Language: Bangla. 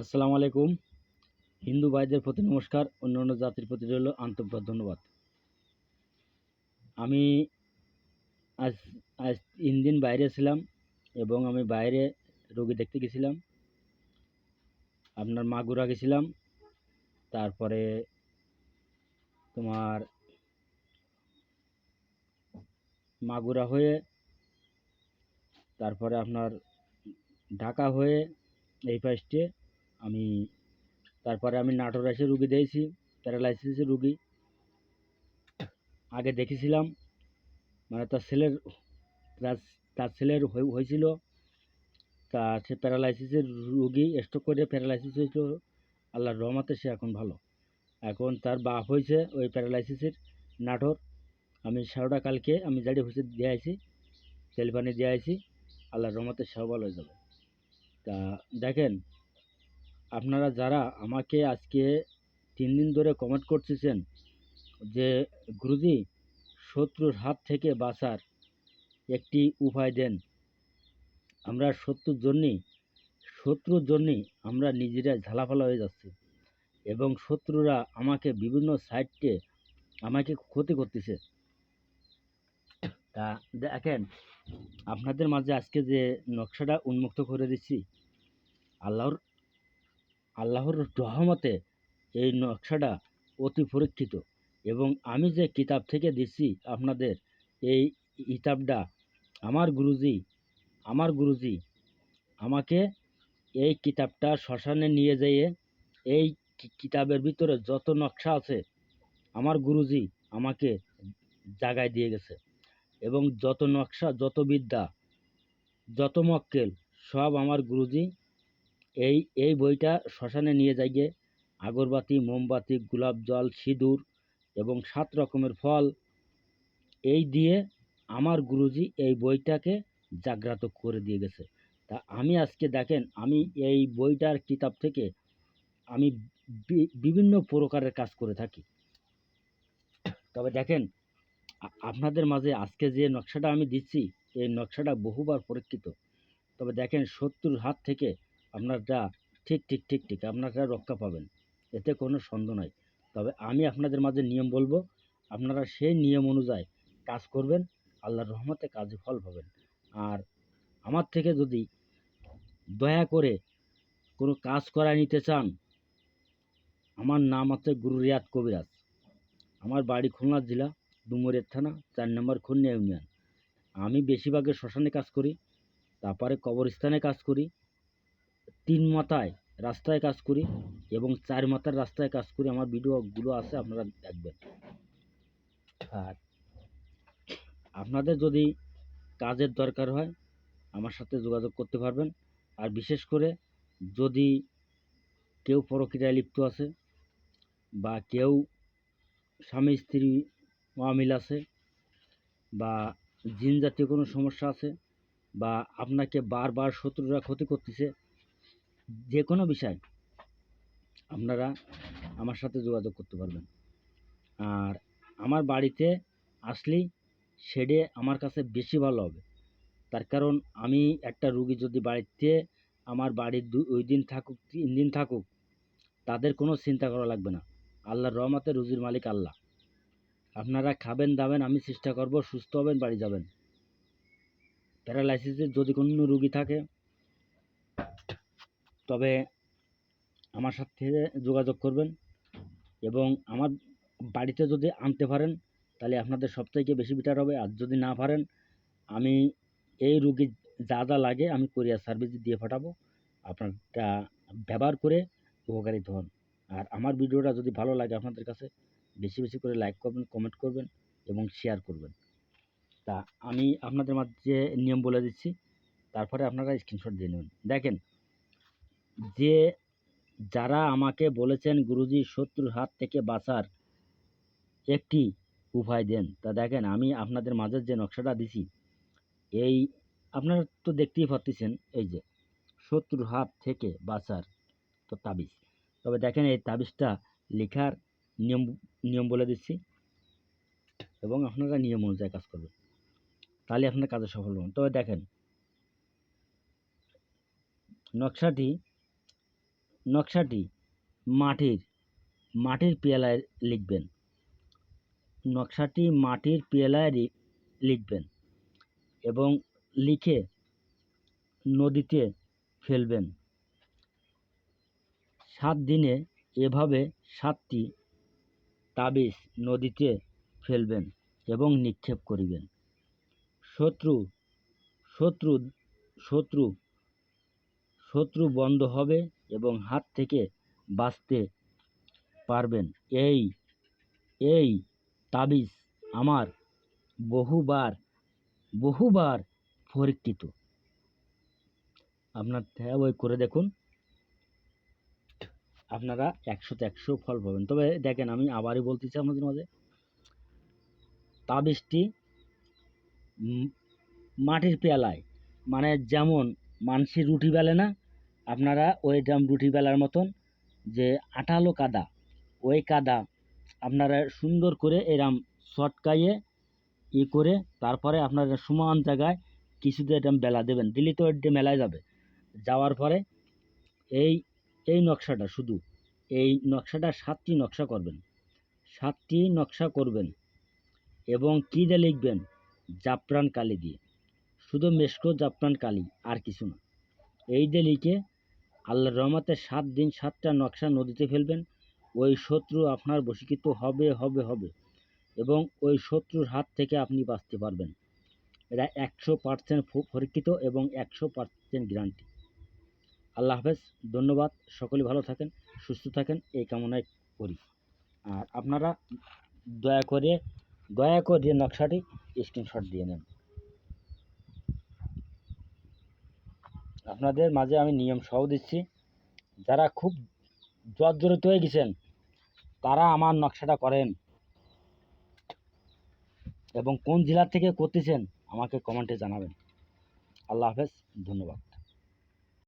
আসসালামু আলাইকুম। হিন্দু ভাইদের প্রতি নমস্কার, অন্যান্য জাতির প্রতি রইল আন্তরিক ধন্যবাদ। আমি আজ আজ ৩ দিন বাইরে ছিলাম এবং আমি বাইরে রোগী দেখতে গেছিলাম। আপনার মাগুরা গেছিলাম, তারপরে তোমার মাগুরা হয়ে তারপরে আপনার ঢাকা হয়ে এই পাশে আমি তারপরে আমি নাটোর এসে রুগী দিয়েছি, প্যারালাইসিসের রুগী। আগে দেখেছিলাম, মানে তার তার ছেলের হয়েছিল, তা সে প্যারালাইসিসের রুগী, স্ট্রোক করে প্যারালাইসিস হয়েছিল। আল্লাহর রহমতে সে এখন ভালো। এখন তার বাপ হয়েছে ওই প্যারালাইসিসের নাটোর। আমি সেওটা কালকে আমি জাড়ি হুসে দিয়ে আইছি, তেল পানি দিয়ে আইছি। আল্লাহর রহমতে সেও ভালো হয়ে যাবে। তা দেখেন, আপনারা যারা আমাকে আজকে 3 দিন ধরে কমেন্ট করতেছেন যে গুরুজি শত্রুর হাত থেকে বাঁচার একটি উপায় দেন, আমরা শত্রুর জন্যই আমরা নিজেরা ঝালাফালা হয়ে যাচ্ছি এবং শত্রুরা আমাকে বিভিন্ন সাইডে আমাকে ক্ষতি করতেছে। তা দেখেন, আপনাদের মাঝে আজকে যে নকশাটা উন্মুক্ত করে দিচ্ছি, আল্লাহর রহমতে এই নকশাটা অতি পরীক্ষিত। এবং আমি যে কিতাব থেকে দিচ্ছি আপনাদের, এই কিতাবটা আমার গুরুজি আমাকে এই কিতাবটা শ্মশানে নিয়ে যেয়ে এই কিতাবের ভিতরে যত নকশা আছে আমার গুরুজি আমাকে জাগায় দিয়ে গেছে। এবং যত নকশা, যত বিদ্যা, যত মক্কেল, সব আমার গুরুজি এই বইটা শ্মশানে নিয়ে যাইয়ে আগরবাতি, মোমবাতি, গোলাপ জল, সিঁদুর এবং 7 রকমের ফল এই দিয়ে আমার গুরুজি এই বইটাকে জাগ্রত করে দিয়ে গেছে। তা আমি আজকে দেখেন, আমি এই বইটার কিতাব থেকে আমি বিভিন্ন প্রকারের কাজ করে থাকি। তবে দেখেন, আপনাদের মাঝে আজকে যে নকশাটা আমি দিচ্ছি, এই নকশাটা বহুবার পরীক্ষিত। তবে দেখেন, শত্রুর হাত থেকে আপনারা ঠিক আপনারা রক্ষা পাবেন, এতে কোনো সন্দেহ নাই। তবে আমি আপনাদের মাঝে নিয়ম বলবো, আপনারা সেই নিয়ম অনুযায়ী কাজ করবেন, আল্লাহর রহমতে কাজে ফল পাবেন। আর আমার থেকে যদি দয়া করে কোনো কাজ করায় নিতে চান, আমার নাম আছে গুরু রিয়াদ কবিরাজ। আমার বাড়ি খুলনা জেলা, ডুমুরিয়া থানা, 4 নম্বর খুলনা ইউনিয়ন। আমি বেশিরভাগের শ্মশানে কাজ করি, তারপরে কবরস্থানে কাজ করি, 3 মাথায় রাস্তায় কাজ করি এবং 4 মাথার রাস্তায় কাজ করি। আমার ভিডিওগুলো আছে, আপনারা দেখবেন। আর আপনাদের যদি কাজের দরকার হয় আমার সাথে যোগাযোগ করতে পারবেন। আর বিশেষ করে যদি কেউ পরকীয়ায় লিপ্ত আছে, বা কেউ স্বামী স্ত্রী অমিল আছে, বা জিন জাতীয় কোনো সমস্যা আছে, বা আপনাকে বারবার শত্রুরা ক্ষতি করতেছে, যে কোনো বিষয় আপনারা আমার সাথে যোগাযোগ করতে পারবেন। আর আমার বাড়িতে আসলেই সেটা আমার কাছে বেশি ভালো হবে। তার কারণ, আমি একটা রুগী যদি বাড়িতে আমার বাড়ির 2 দিন থাকুক, 3 দিন থাকুক, তাদের কোনো চিন্তা করা লাগবে না। আল্লাহর রহমতে রুজির মালিক আল্লাহ। আপনারা খাবেন দাবেন, আমি চেষ্টা করব, সুস্থ হবেন, বাড়ি যাবেন। প্যারালাইসিসের যদি কোনো রুগী থাকে তবে আমার সাথে যোগাযোগ করবেন এবং আমার বাড়িতে যদি আনতে পারেন তাহলে আপনাদের সবথেকে বেশি বেটার হবে। আর যদি না পারেন, আমি এই রুগীর যা যা লাগে আমি কুরিয়ার সার্ভিস দিয়ে পাঠাবো, আপনারা ব্যবহার করে উপকারিত হন। আর আমার ভিডিওটা যদি ভালো লাগে আপনাদের কাছে, বেশি বেশি করে লাইক করবেন, কমেন্ট করবেন এবং শেয়ার করবেন। তা আমি আপনাদের মাঝে নিয়ম বলে দিচ্ছি, তারপরে আপনারা স্ক্রিনশট দিয়ে নেবেন। দেখেন, যে যারা আমাকে বলেছেন গুরুজি শত্রুর হাত থেকে বাঁচার একটি উপায় দেন, তা দেখেন আমি আপনাদের মাঝে যে নকশাটা দিছি, এই আপনারা তো দেখতেই পাচ্ছেন, এই যে শত্রুর হাত থেকে বাঁচার তো তাবিজ। তবে দেখেন, এই তাবিজটা লেখার নিয়ম নিয়ম বলে দিচ্ছি এবং আপনারা নিয়ম অনুযায়ী কাজ করবেন, তাহলে আপনার কাজে সফল হবেন। তবে দেখেন, নকশাটি মাটির পেয়ালায় লিখবেন। নকশাটি মাটির পেয়ালায় লিখবেন এবং লিখে নদীতে ফেলবেন। 7 দিনে এভাবে 7টি তাবিজ নদীতে ফেলবেন এবং নিক্ষেপ করিবেন। শত্রু বন্ধ হবে এবং হাত থেকে বাঁচতে পারবেন। এই তাবিজ আমার বহুবার পরীক্ষিত। আপনার ওই করে দেখুন, আপনারা 100তে 100 ফল পাবেন। তবে দেখেন, আমি আবারই বলতেছি আপনাদের মাঝে, তাবিজটি মাটির পেয়ালায়, মানে যেমন মানুষের রুটি বেলে না, আপনারা ওইরকম রুটি বেলার মতন যে আঠালো কাদা, ওই কাদা আপনারা সুন্দর করে এরম চটকাইয়ে করে তারপরে আপনারা সমান জায়গায় কিছুতে এরম বেলা দেবেন। দিলে তো এটা মেলায় যাবে। যাওয়ার পরে এই নকশাটা এই নকশাটা 7টি নকশা করবেন। 7টি নকশা করবেন এবং কী দিয়ে লিখবেন? জাফরান কালি দিয়ে, শুধু মেশকো জাফরান কালি, আর কিছু না। এই দিয়ে লিখে আল্লাহর রহমতে 7 দিন 7টা নকশা নদীতে ফেলবেন। ওই শত্রু আপনার বশীকৃত হবে এবং ওই শত্রুর হাত থেকে আপনি বাঁচতে পারবেন। এটা 100% পরীক্ষিত এবং 100% গ্যারান্টি। আল্লাহ হাফেজ, ধন্যবাদ। সকলে ভালো থাকেন, সুস্থ থাকেন, এই কামনাই করি। আর আপনারা দয়া করে নকশাটি স্ক্রিনশট দিয়ে নেন। আপনাদের মাঝে আমি নিয়ম সহ দিচ্ছি, যারা খুব জর্জরিত হয়ে গেছেন তারা আমার নকশাটা করেন এবং কোন জেলা থেকে করতেছেন আমাকে কমেন্টে জানাবেন। আল্লাহ হাফেজ, ধন্যবাদ।